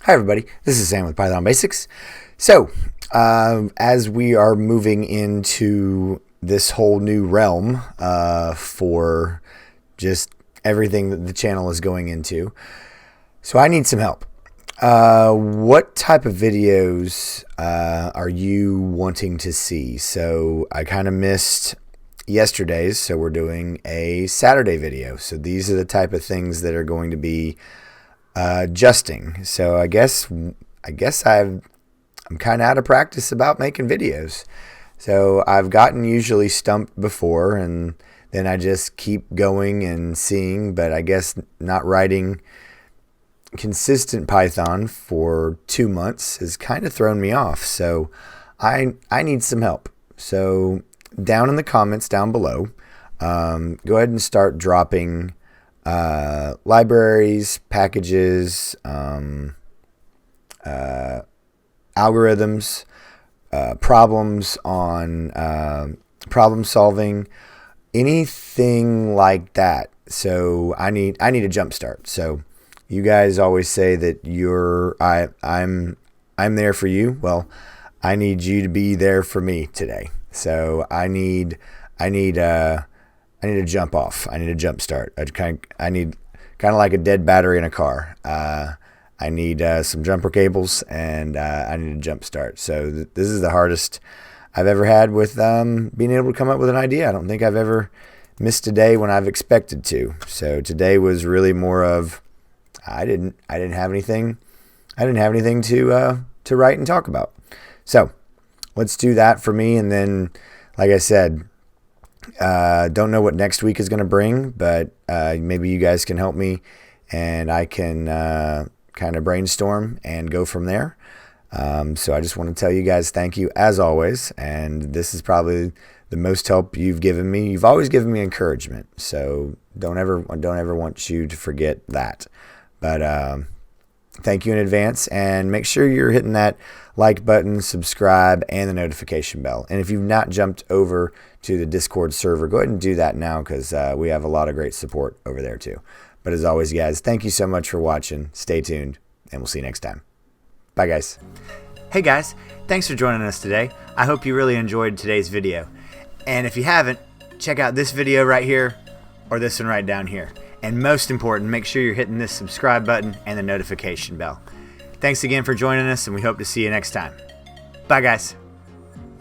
Hi everybody, this is Sam with Python Basics. So, as we are moving into this whole new realm for just everything that the channel is going into, so I need some help. What type of videos are you wanting to see? So I kind of missed yesterday's, so we're doing a Saturday video. So these are the type of things that are going to be adjusting. So I guess I'm kind of out of practice about making videos. So I've gotten usually stumped before, and then I just keep going and seeing, but I guess not writing consistent Python for 2 months has kind of thrown me off. So I need some help. So down in the comments down below, go ahead and start dropping libraries, packages, algorithms, problems on problem solving, anything like that. So I need a jump start. So you guys always say that I'm there for you. Well, I need you to be there for me today. So I need a jump off. I need a jump start. I need kind of like a dead battery in a car. I need some jumper cables, and I need a jump start. So this is the hardest I've ever had with being able to come up with an idea. I don't think I've ever missed a day when I've expected to. So today was really more of I didn't have anything to write and talk about. So let's do that for me, and then, like I said, don't know what next week is going to bring, but maybe you guys can help me, and I can kind of brainstorm and go from there. So I just want to tell you guys thank you as always, and this is probably the most help you've given me. You've always given me encouragement, so don't ever want you to forget that. But thank you in advance, and make sure you're hitting that like button, subscribe, and the notification bell. And if you've not jumped over to the Discord server, go ahead and do that now, because we have a lot of great support over there too. But as always, guys, thank you so much for watching. Stay tuned, and we'll see you next time. Bye, guys. Hey, guys. Thanks for joining us today. I hope you really enjoyed today's video. And if you haven't, check out this video right here or this one right down here. And most important, make sure you're hitting this subscribe button and the notification bell. Thanks again for joining us, and we hope to see you next time. Bye, guys.